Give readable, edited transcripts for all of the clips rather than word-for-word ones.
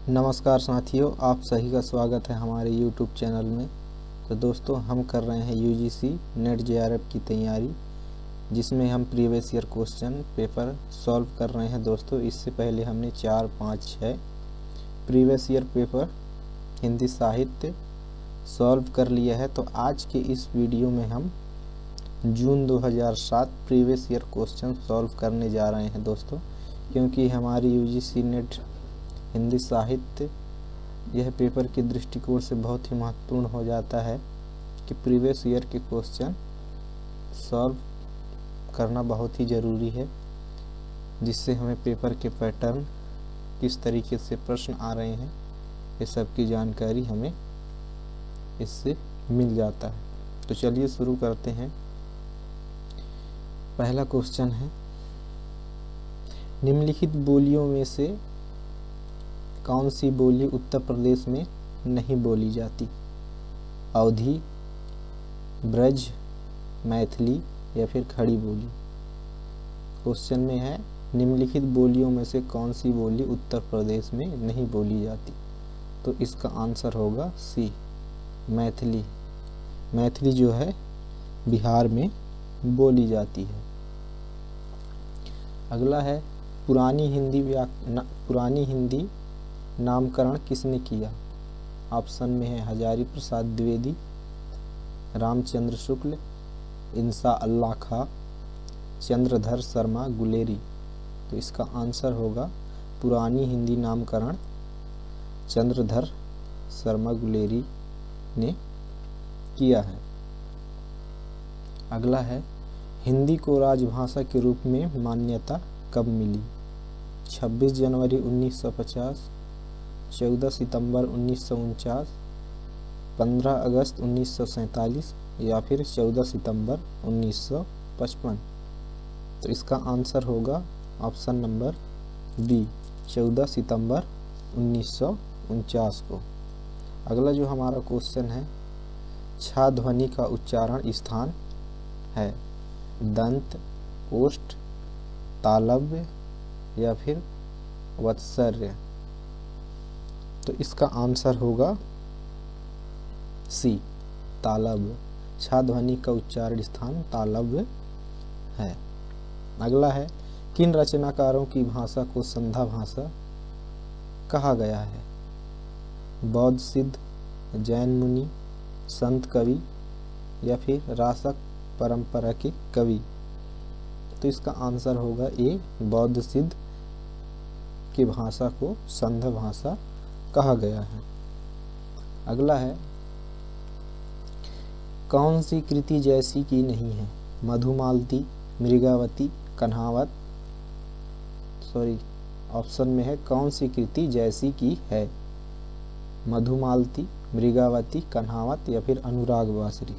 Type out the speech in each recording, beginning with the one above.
नमस्कार साथियों, आप सभी का स्वागत है हमारे YouTube चैनल में। तो दोस्तों, हम कर रहे हैं UGC नेट JRF की तैयारी, जिसमें हम previous year question paper solve कर रहे हैं। दोस्तों, इससे पहले हमने 4, 5, 6 प्रीवियस ईयर पेपर हिंदी साहित्य सॉल्व कर लिया है। तो आज के इस वीडियो में हम जून 2007 प्रीवियस ईयर क्वेश्चन सॉल्व करने जा रहे हैं दोस्तों, क्योंकि हमारी UGC नेट हिंदी साहित्य यह पेपर के दृष्टिकोण से बहुत ही महत्वपूर्ण हो जाता है कि प्रीवियस ईयर के क्वेश्चन सॉल्व करना बहुत ही ज़रूरी है, जिससे हमें पेपर के पैटर्न, किस तरीके से प्रश्न आ रहे हैं, ये सब की जानकारी हमें इससे मिल जाता है। तो चलिए शुरू करते हैं। पहला क्वेश्चन है, निम्नलिखित बोलियों में से कौन सी बोली उत्तर प्रदेश में नहीं बोली जाती? अवधी, ब्रज, मैथिली या फिर खड़ी बोली। क्वेश्चन में है, निम्नलिखित बोलियों में से कौन सी बोली उत्तर प्रदेश में नहीं बोली जाती? तो इसका आंसर होगा सी, मैथिली। मैथिली जो है बिहार में बोली जाती है। अगला है, पुरानी हिंदी नामकरण किसने किया? ऑप्शन में है हजारी प्रसाद द्विवेदी, रामचंद्र शुक्ल, इंसा अल्लाह खां, चंद्रधर शर्मा गुलेरी। तो इसका आंसर होगा पुरानी हिंदी नामकरण चंद्रधर शर्मा गुलेरी ने किया है। अगला है, हिंदी को राजभाषा के रूप में मान्यता कब मिली? 26 जनवरी 1950, 14 सितंबर 1949, 15 अगस्त 1947 या फिर 14 सितंबर 1955। तो इसका आंसर होगा ऑप्शन नंबर बी, 14 सितंबर 1949 को। अगला जो हमारा क्वेश्चन है, छा ध्वनि का उच्चारण स्थान है दंत, ओष्ठ, तालव्य या फिर वत्सर्य। तो इसका आंसर होगा सी, तालव्य। छा ध्वनि का उच्चारण स्थान तालव्य है। अगला है, किन रचनाकारों की भाषा को संधा भाषा कहा गया है? बौद्ध सिद्ध, जैन मुनि, संत कवि या फिर रासक परंपरा के कवि। तो इसका आंसर होगा ए, बौद्ध सिद्ध की भाषा को संधा भाषा कहा गया है। अगला है, कौन सी कृति जैसी की नहीं है? मधुमालती, मृगावती, कन्हावत। ऑप्शन में है कौन सी कृति जैसी की है? मधुमालती, मृगावती, कन्हावत या फिर अनुराग बासरी।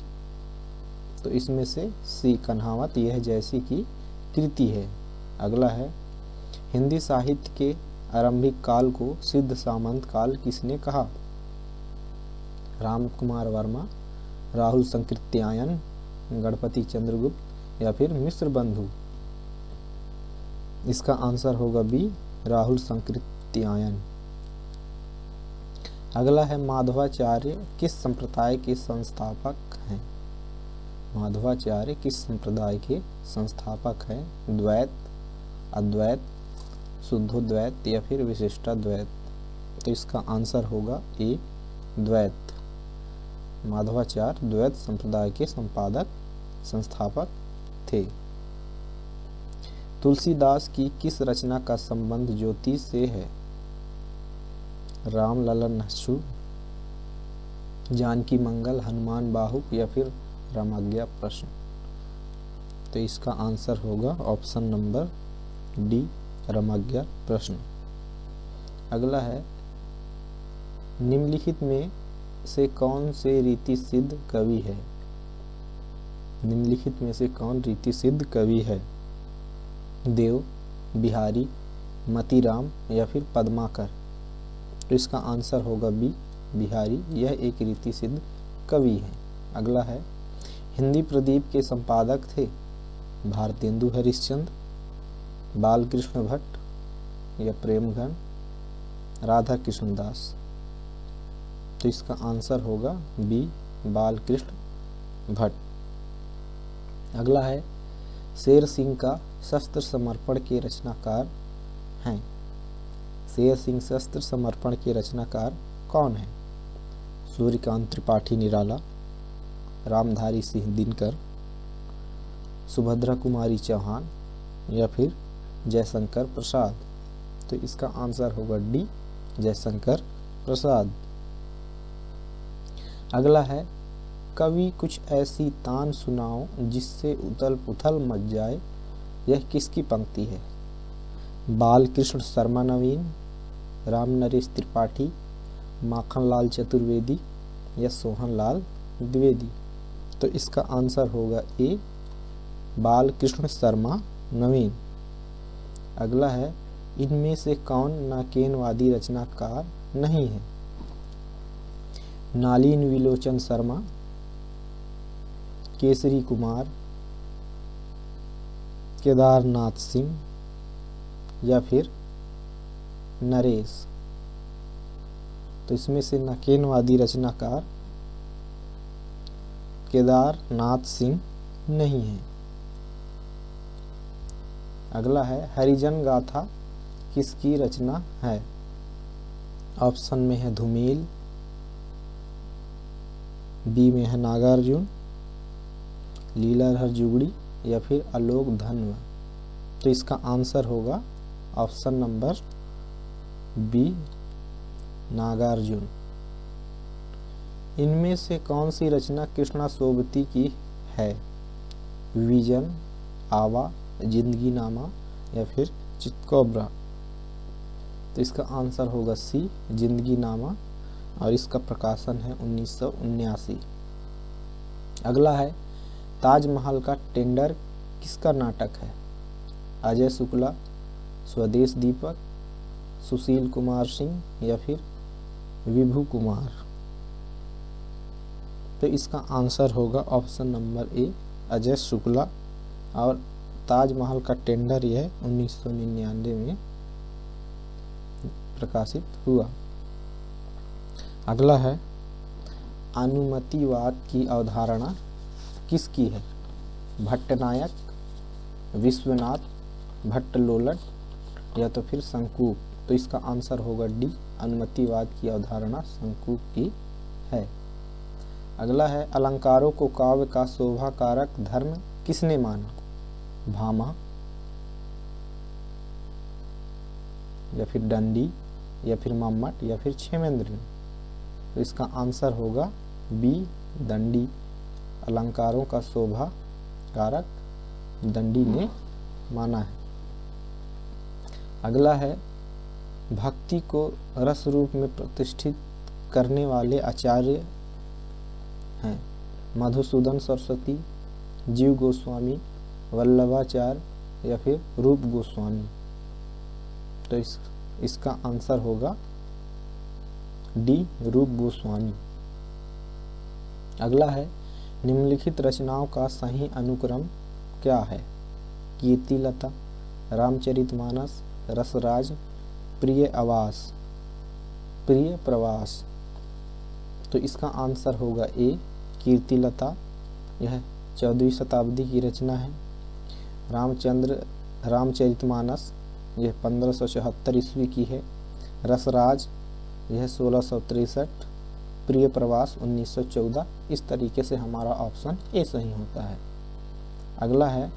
तो इसमें से सी, कन्हावत, यह जैसी की कृति है। अगला है, हिंदी साहित्य के आरंभिक काल को सिद्ध सामंत काल किसने कहा? राम कुमार वर्मा, राहुल संकृत्यायन, गणपति चंद्रगुप्त या फिर मिश्र बंधु। इसका आंसर होगा बी, राहुल संकृत्यायन। अगला है, माधवाचार्य किस संप्रदाय के संस्थापक हैं? माधवाचार्य किस संप्रदाय के संस्थापक हैं? द्वैत, अद्वैत, शुद्धोद्वैत या फिर विशिष्टाद्वैत। तो इसका आंसर होगा ए, द्वैत। माधवाचार्य द्वैत संप्रदाय के संस्थापक थे। तुलसीदास की किस रचना का संबंध ज्योतिष से है? राम ललन हसु, जानकी मंगल, हनुमान बाहुक या फिर रामाज्ञा प्रश्न। तो इसका आंसर होगा ऑप्शन नंबर डी, रामाज्ञा प्रश्न। अगला है, निम्नलिखित में से कौन से रीति सिद्ध कवि है? निम्नलिखित में से कौन रीति सिद्ध कवि है? देव, बिहारी, मतीराम या फिर पद्माकर। तो इसका आंसर होगा बी, बिहारी, यह एक रीति सिद्ध कवि है। अगला है, हिंदी प्रदीप के संपादक थे भारतेंदु हरिश्चंद्र, बालकृष्ण भट्ट या प्रेमघन राधा कृष्णदास। तो इसका आंसर होगा बी बालकृष्ण भट्ट। अगला है शेर सिंह का शस्त्र समर्पण के रचनाकार हैं। शेर सिंह शस्त्र समर्पण के रचनाकार कौन है? सूर्यकांत त्रिपाठी निराला, रामधारी सिंह दिनकर, सुभद्रा कुमारी चौहान या फिर जयशंकर प्रसाद। तो इसका आंसर होगा डी जयशंकर प्रसाद। अगला है कवि कुछ ऐसी तान सुनाओ जिससे उथल पुथल मच जाए, यह किसकी पंक्ति है? बालकृष्ण शर्मा नवीन, राम नरेश त्रिपाठी, माखनलाल चतुर्वेदी या सोहनलाल द्विवेदी। तो इसका आंसर होगा ए बालकृष्ण शर्मा नवीन। अगला है इनमें से कौन नाकेनवादी रचनाकार नहीं है? नालिन विलोचन शर्मा, केसरी कुमार, केदारनाथ सिंह या फिर नरेश। तो इसमें से नाकेनवादी रचनाकार केदारनाथ सिंह नहीं है। अगला है हरिजन गाथा किसकी रचना है? ऑप्शन में है धूमेल, बी में है नागार्जुन, लीलाधर जुगड़ी या फिर आलोक धन्व। तो इसका आंसर होगा ऑप्शन नंबर बी नागार्जुन। इनमें से कौन सी रचना कृष्णा सोबती की है? विजन, आवा, जिंदगी नामा या फिर चितकौबरा। तो इसका आंसर होगा सी जिंदगी नामा और इसका प्रकाशन है 1979। अगला है ताजमहल का टेंडर किसका नाटक है? अजय शुक्ला, स्वदेश दीपक, सुशील कुमार सिंह या फिर विभू कुमार। तो इसका आंसर होगा option number A Ajay Shukla और ताजमहल का टेंडर यह 1999 में प्रकाशित हुआ। अगला है अनुमतिवाद की अवधारणा किसकी है? भट्टनायक, विश्वनाथ, भट्टलोलट या तो फिर शंकूक। तो इसका आंसर होगा डी अनुमतिवाद की अवधारणा शंकूक की है। अगला है अलंकारों को काव्य का शोभा कारक धर्म किसने माना? भामा या फिर दंडी या फिर मम्मट या फिर क्षेमेंद्र। तो इसका आंसर होगा बी दंडी। अलंकारों का शोभा कारक दंडी ने माना है। अगला है भक्ति को रस रूप में प्रतिष्ठित करने वाले आचार्य हैं। मधुसूदन सरस्वती, जीव गोस्वामी, वल्लभाचार्य या फिर रूप गोस्वामी। तो इसका आंसर होगा डी रूप गोस्वामी। अगला है निम्नलिखित रचनाओं का सही अनुक्रम क्या है? कीर्तिलता, रामचरितमानस, रसराज, प्रिय आवास, प्रिय प्रवास। तो इसका आंसर होगा ए कीर्तिलता। यह 14वीं शताब्दी की रचना है। रामचरितमानस यह 1574 ईस्वी की है। रसराज यह 1663, प्रिय प्रवास 1914। इस तरीके से हमारा ऑप्शन ए सही होता है। अगला है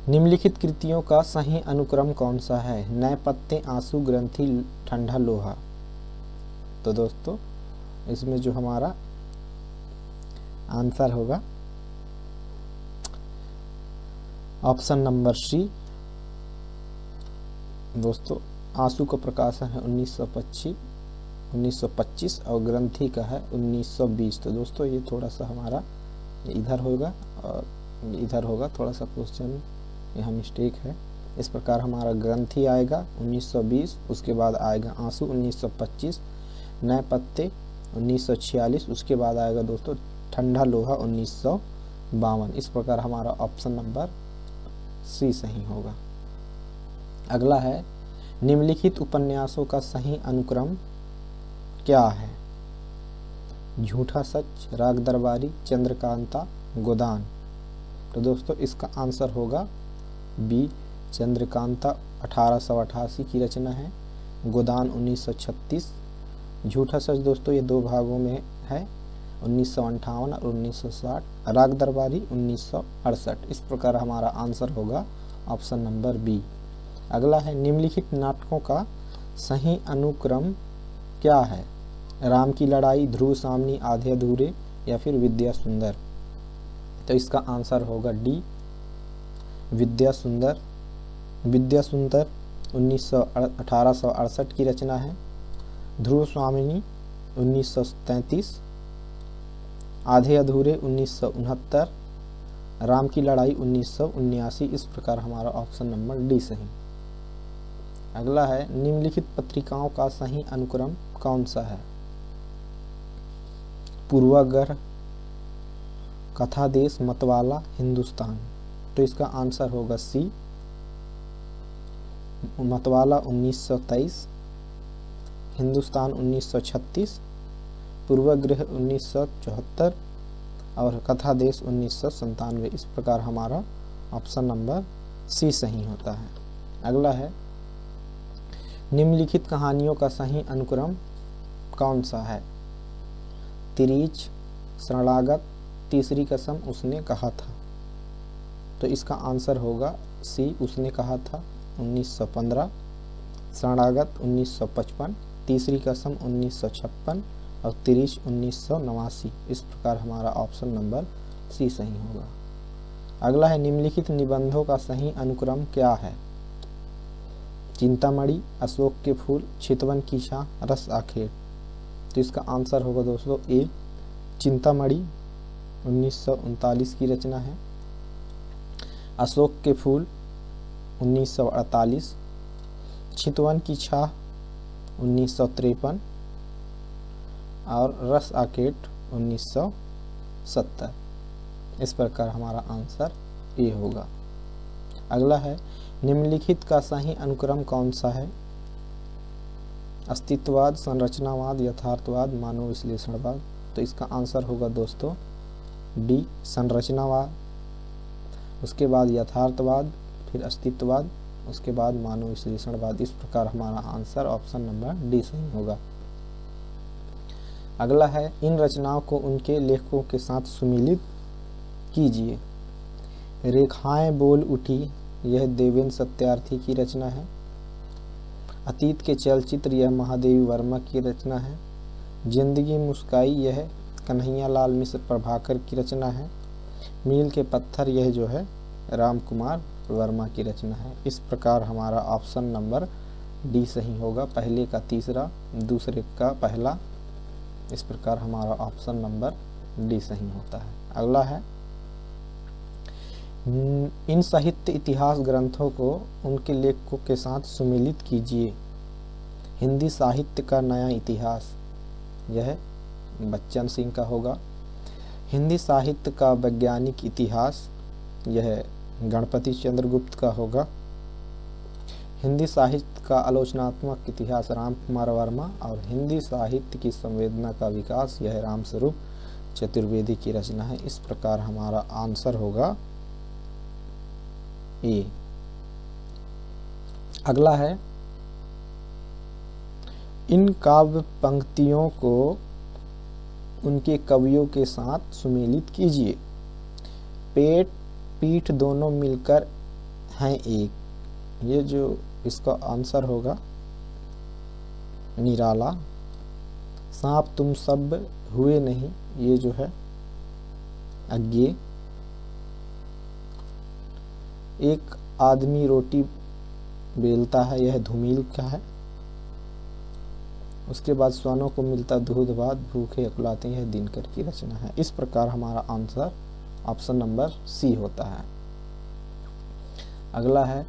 निम्नलिखित कृतियों का सही अनुक्रम कौन सा है? नए पत्ते, आंसू, ग्रंथि, ठंडा लोहा। तो दोस्तों इसमें जो हमारा आंसर होगा ऑप्शन नंबर सी। दोस्तों आंसू का प्रकाशन है 1925 और ग्रंथि का है 1920। तो दोस्तों ये थोड़ा सा हमारा इधर होगा और इधर होगा, थोड़ा सा क्वेश्चन यहाँ मिस्टेक है। इस प्रकार हमारा ग्रंथि आएगा 1920, उसके बाद आएगा आंसू 1925, नए पत्ते 1946, उसके बाद आएगा दोस्तों ठंडा लोहा 1952। इस प्रकार हमारा ऑप्शन नंबर सी सही होगा। अगला है निम्नलिखित उपन्यासों का सही अनुक्रम क्या है? झूठा सच, राग दरबारी, चंद्रकांता, गोदान। तो दोस्तों इसका आंसर होगा बी, चंद्रकांता 1888 की रचना है, गोदान 1936। झूठा सच दोस्तों ये 2 भागों में है, 1958 और 1960। राग दरबारी 1968। इस प्रकार हमारा आंसर होगा ऑप्शन नंबर बी। अगला है निम्नलिखित नाटकों का सही अनुक्रम क्या है? राम की लड़ाई, ध्रुव सामनी, आधे अधूरे या फिर विद्या सुंदर। तो इसका आंसर होगा डी, विद्या सुंदर। विद्या सुंदर 1868 की रचना है, ध्रुव स्वामिनी 1933, आधे अधूरे 1969, राम की लड़ाई 1979। इस प्रकार हमारा ऑप्शन नंबर डी सही। अगला है निम्नलिखित पत्रिकाओं का सही अनुक्रम कौन सा है? पूर्वाग्रह, कथा देश, मतवाला, हिंदुस्तान। तो इसका आंसर होगा सी, मतवाला 1923, हिंदुस्तान 1936, पूर्वाग्रह 1974 और कथा देश 1997। इस प्रकार हमारा ऑप्शन नंबर सी सही होता है। अगला है निम्नलिखित कहानियों का सही अनुक्रम कौन सा है? तिरीच, शरणागत, तीसरी कसम, उसने कहा था। तो इसका आंसर होगा सी, उसने कहा था 1915, शरणागत 1955, तीसरी कसम 1956 और तिरीच 1989। इस प्रकार हमारा ऑप्शन नंबर सी सही होगा। अगला है निम्नलिखित निबंधों का सही अनुक्रम क्या है? चिंतामणि, अशोक के फूल, चितवन की छां, रस आखेट। तो इसका आंसर होगा दोस्तों ए, चिंतामणि 1939 की रचना है, अशोक के फूल 1948, चितवन की छां 1953 और रस आकेट 1970। इस प्रकार हमारा आंसर ए होगा। अगला है निम्नलिखित का सही अनुक्रम कौन सा है? अस्तित्ववाद, संरचनावाद, यथार्थवाद, मानव विश्लेषणवाद। तो इसका आंसर होगा दोस्तों डी, संरचनावाद, उसके बाद यथार्थवाद, फिर अस्तित्ववाद, उसके बाद मानव विश्लेषणवाद। इस प्रकार हमारा आंसर ऑप्शन नंबर डी सही होगा। अगला है इन रचनाओं को उनके लेखकों के साथ सुमिलित कीजिए। रेखाएं बोल उठी, यह देवेंद्र सत्यार्थी की रचना है। अतीत के चलचित्र, यह महादेवी वर्मा की रचना है। जिंदगी मुस्काई, यह कन्हैया लाल मिश्र प्रभाकर की रचना है। मील के पत्थर, यह जो है राम कुमार वर्मा की रचना है। इस प्रकार हमारा ऑप्शन नंबर डी सही होगा, पहले का तीसरा, दूसरे का पहला। इस प्रकार हमारा ऑप्शन नंबर डी सही होता है। अगला है इन साहित्य इतिहास ग्रंथों को उनके लेखकों के साथ सुमिलित कीजिए। हिंदी साहित्य का नया इतिहास, यह बच्चन सिंह का होगा। हिंदी साहित्य का वैज्ञानिक इतिहास, यह गणपति चंद्रगुप्त का होगा। हिंदी साहित्य का आलोचनात्मक इतिहास, राम कुमार वर्मा। और हिंदी साहित्य की संवेदना का विकास, यह रामस्वरूप चतुर्वेदी की रचना है। इस प्रकार हमारा आंसर होगा ए। अगला है इन काव्य पंक्तियों को उनके कवियों के साथ सुमेलित कीजिए। पेट पीठ दोनों मिलकर हैं एक, ये जो इसका आंसर होगा निराला। सांप तुम सब हुए नहीं, ये जो है अज्ञे। एक आदमी रोटी बेलता है, यह धूमिल का है। उसके बाद स्वानों को मिलता दूध भात, भूखे अकुलाते हैं, दिनकर की रचना है। इस प्रकार हमारा आंसर ऑप्शन नंबर सी होता है। अगला है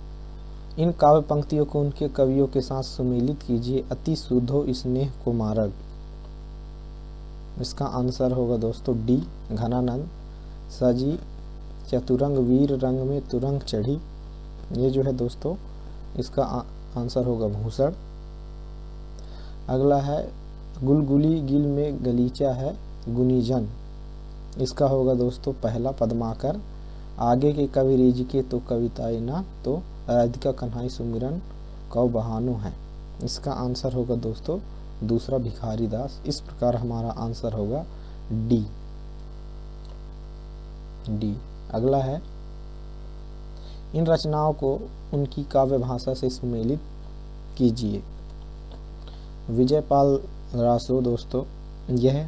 इन काव्य पंक्तियों को उनके कवियों के साथ सुमेलित कीजिए। अति सुधो स्नेह को मार्ग, इसका आंसर होगा दोस्तों डी, घनानंद। सजी चतुरंग वीर रंग में तुरंग चढ़ी, ये जो है दोस्तों इसका आंसर होगा भूसड़। अगला है गुलगुली गिल में गलीचा है गुनीजन, इसका होगा दोस्तों पहला पद्माकर। आगे के कवि रिझके तो कविताएं ना, तो राधिका कन्हई सुमिरन कौ बहानो है, इसका आंसर होगा दोस्तों दूसरा भिखारी दास। इस प्रकार हमारा आंसर होगा डी। अगला है इन रचनाओं को उनकी काव्य भाषा से सुमेलित कीजिए। विजयपाल रासो दोस्तों यह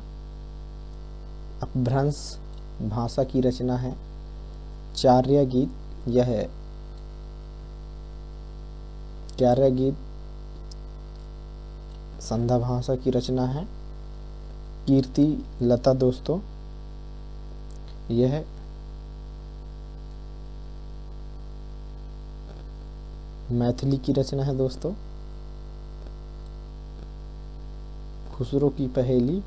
अपभ्रंश भाषा की रचना है। चार्य गीत यह है चार्य गीत संध्या भाषा की रचना है। कीर्ति लता दोस्तों यह मैथिली की रचना है दोस्तों। खुसरो की पहेली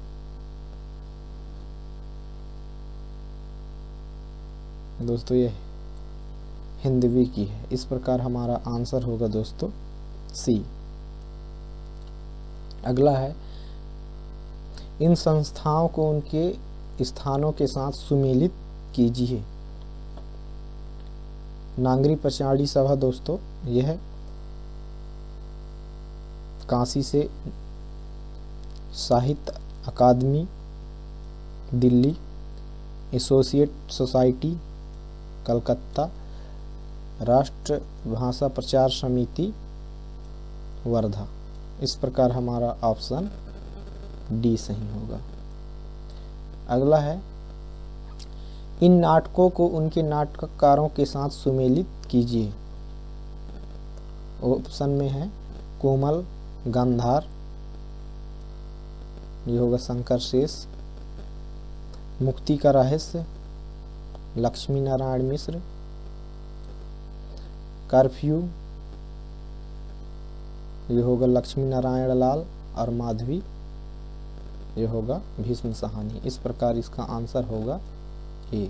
दोस्तों यह हिंदवी की है। इस प्रकार हमारा आंसर होगा दोस्तों सी। अगला है इन संस्थाओं को उनके स्थानों के साथ सुमेलित कीजिए। नागरी पचाड़ी सभा दोस्तों यह काशी से, साहित्य अकादमी दिल्ली, एसोसिएट सोसाइटी कलकत्ता, राष्ट्र भाषा प्रचार समिति वर्धा। इस प्रकार हमारा ऑप्शन डी सही होगा। अगला है इन नाटकों को उनके नाटककारों के साथ सुमेलित कीजिए। ऑप्शन में है कोमल, गांधार, ये होगा शंकर शेष, मुक्ति का रहस्य लक्ष्मी नारायण मिश्र, कर्फ्यू ये होगा लक्ष्मी नारायण लाल, और माधवी ये होगा भीष्म साहनी। इस प्रकार इसका आंसर होगा ए।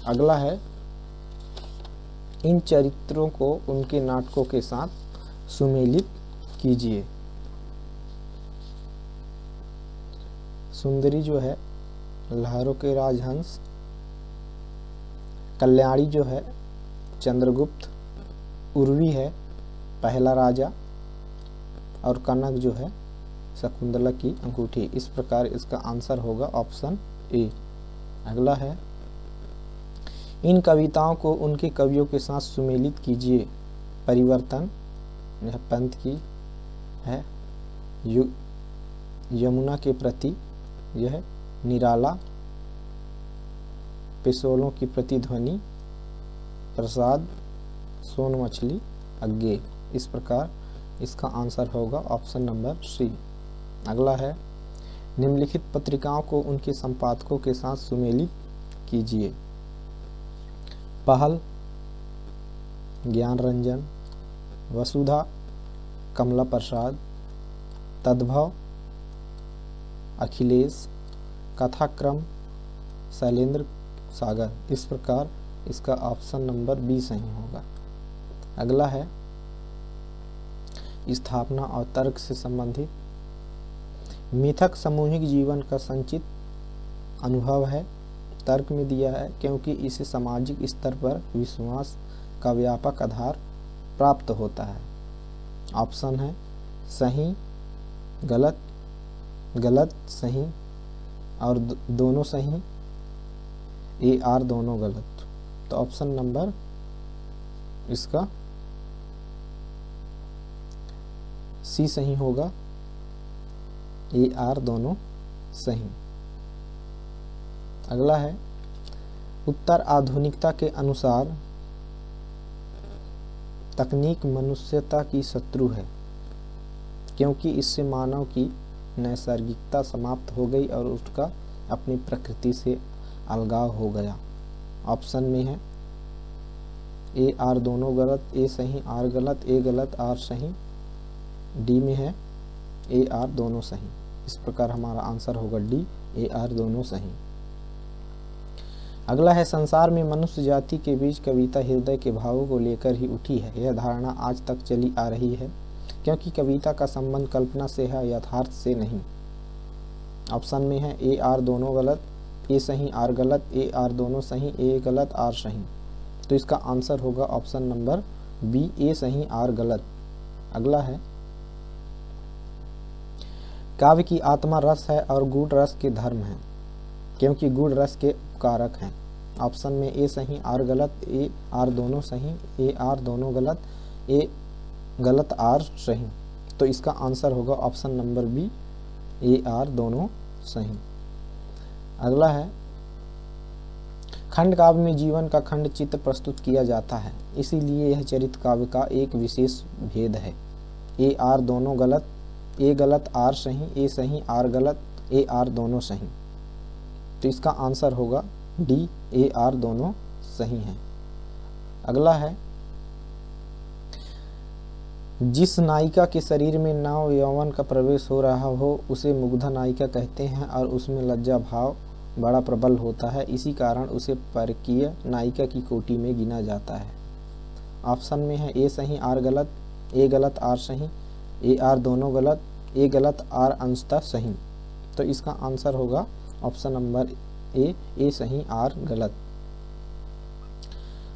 अगला है इन चरित्रों को उनके नाटकों के साथ सुमेलित कीजिए। सुंदरी जो है लहरों के राजहंस, कल्याणी जो है चंद्रगुप्त, उर्वी है पहला राजा, और कनक जो है शकुंतला की अंगूठी। इस प्रकार इसका आंसर होगा ऑप्शन ए। अगला है इन कविताओं को उनके कवियों के साथ सुमेलित कीजिए। परिवर्तन यह पंत की है, यमुना के प्रति यह निराला, पिसोलों की प्रतिध्वनि प्रसाद, सोन मछली अज्ञे। इस प्रकार इसका आंसर होगा ऑप्शन नंबर सी। अगला है निम्नलिखित पत्रिकाओं को उनके संपादकों के साथ सुमेलित कीजिए। पहल ज्ञान रंजन, वसुधा कमला प्रसाद, तद्भव अखिलेश, कथाक्रम शैलेंद्र सागर। इस प्रकार इसका ऑप्शन नंबर बी सही होगा। अगला है स्थापना और तर्क से संबंधित। मिथक सामूहिक जीवन का संचित अनुभव है। तर्क में दिया है क्योंकि इसे सामाजिक स्तर पर विश्वास का व्यापक आधार प्राप्त होता है। ऑप्शन है सही, गलत, गलत, सही और दोनों सही, ए आर दोनों गलत। तो ऑप्शन नंबर इसका सी सही होगा, ए आर दोनों सही। अगला है उत्तर आधुनिकता के अनुसार तकनीक मनुष्यता की शत्रु है क्योंकि इससे मानव की नैसर्गिकता समाप्त हो गई और उसका अपनी प्रकृति से अलगाव हो गया। ऑप्शन में है ए आर दोनों गलत, ए सही आर गलत, ए गलत आर सही, डी में है ए आर दोनों सही। इस प्रकार हमारा आंसर होगा डी, ए आर दोनों सही। अगला है संसार में मनुष्य जाति के बीच कविता हृदय के भावों को लेकर ही उठी है। यह धारणा आज तक चली आ रही है क्योंकि कविता का संबंध कल्पना से है, यथार्थ से नहीं। ऑप्शन में है ए आर दोनों गलत, ए सही आर गलत, ए आर दोनों सही, ए गलत आर सही। तो इसका आंसर होगा ऑप्शन नंबर बी, ए सही आर गलत। अगला है काव्य की आत्मा रस है और गुण रस के धर्म है क्योंकि गुण रस के उपकारक हैं। ऑप्शन में ए सही आर गलत, ए आर दोनों सही, ए आर दोनों गलत, ए गलत आर सही। तो इसका आंसर होगा option number B, A R दोनों सही। अगला है खंड काव्य में जीवन का खंड चित्र प्रस्तुत किया जाता है, इसीलिए यह चरित्र काव्य का एक विशेष भेद है। ए आर दोनों गलत, ए गलत आर सही, ए सही आर गलत, ए आर दोनों सही। तो इसका आंसर होगा डी, ए आर दोनों सही है। अगला है जिस नायिका के शरीर में नव यौवन का प्रवेश हो रहा हो उसे मुग्धा नायिका कहते हैं और उसमें लज्जा भाव बड़ा प्रबल होता है, इसी कारण उसे परकीय नायिका की कोटि में गिना जाता है। ऑप्शन में है ए सही आर गलत, ए गलत आर सही, ए आर दोनों गलत, ए गलत आर अंशतः सही। तो इसका आंसर होगा ऑप्शन नंबर ए सही आर गलत।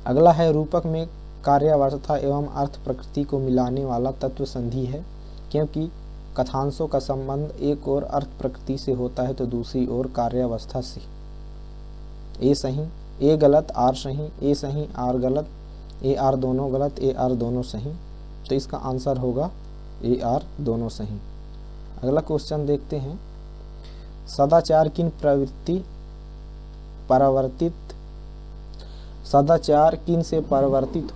अगला है रूपक में कार्यावस्था एवं अर्थ प्रकृति को मिलाने वाला तत्व संधि है क्योंकि कथांशों का संबंध एक ओर अर्थ प्रकृति से होता है तो दूसरी ओर कार्यावस्था से। ए सही, ए गलत आर सही, ए सही आर गलत, ए आर दोनों गलत, ए आर दोनों सही। तो इसका आंसर होगा ए आर दोनों सही। अगला क्वेश्चन देखते हैं सदाचार किन प्रवृत्ति परावर्तित सदाचार किन से परिवर्तित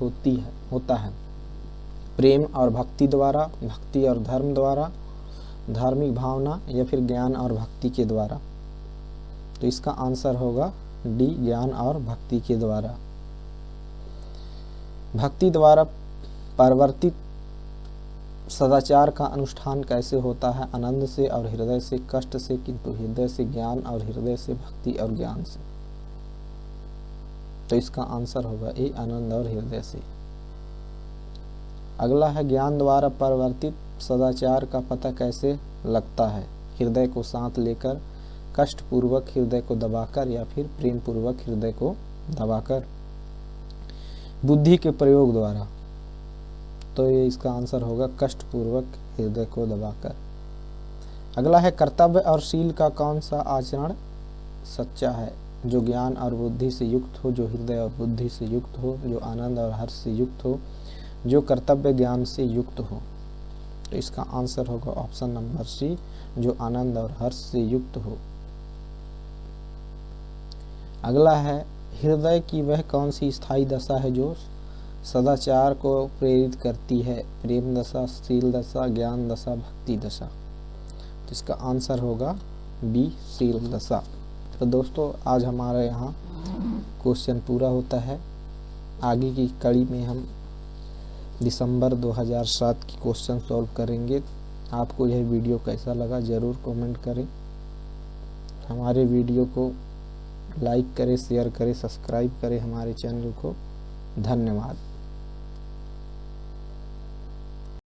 होता है? प्रेम और भक्ति द्वारा, भक्ति और धर्म द्वारा, धार्मिक भावना या फिर ज्ञान और भक्ति के द्वारा। तो इसका आंसर होगा डी, ज्ञान और भक्ति के द्वारा। भक्ति द्वारा परिवर्तित सदाचार का अनुष्ठान कैसे होता है? आनंद से और हृदय से, कष्ट से, किंतु हृदय से ज्ञान और हृदय से भक्ति और ज्ञान से। तो इसका आंसर होगा ए, आनंद और हृदय से। अगला है ज्ञान द्वारा परिवर्तित सदाचार का पता कैसे लगता है? हृदय को साथ लेकर, कष्ट पूर्वक हृदय को दबाकर या फिर प्रेम पूर्वक हृदय को दबाकर, बुद्धि के प्रयोग द्वारा। तो ये इसका आंसर होगा कष्ट पूर्वक हृदय को दबाकर। अगला है कर्तव्य और शील का कौन सा आचरण सच्चा है? जो ज्ञान और बुद्धि से युक्त हो, जो हृदय और बुद्धि से युक्त हो, जो आनंद और हर्ष से युक्त हो, जो कर्तव्य ज्ञान से युक्त हो। तो इसका आंसर होगा ऑप्शन नंबर सी, जो आनंद और हर्ष से युक्त हो। अगला है हृदय की वह कौन सी स्थायी दशा है जो सदाचार को प्रेरित करती है? प्रेम दशा, शील दशा, ज्ञान दशा, भक्ति दशा। तो इसका आंसर होगा बी, शील दशा। तो दोस्तों आज हमारे यहाँ क्वेश्चन पूरा होता है। आगे की कड़ी में हम दिसंबर 2007 की क्वेश्चन सॉल्व करेंगे। आपको यह वीडियो कैसा लगा ज़रूर कमेंट करें। हमारे वीडियो को लाइक करें, शेयर करें, सब्सक्राइब करें हमारे चैनल को। धन्यवाद।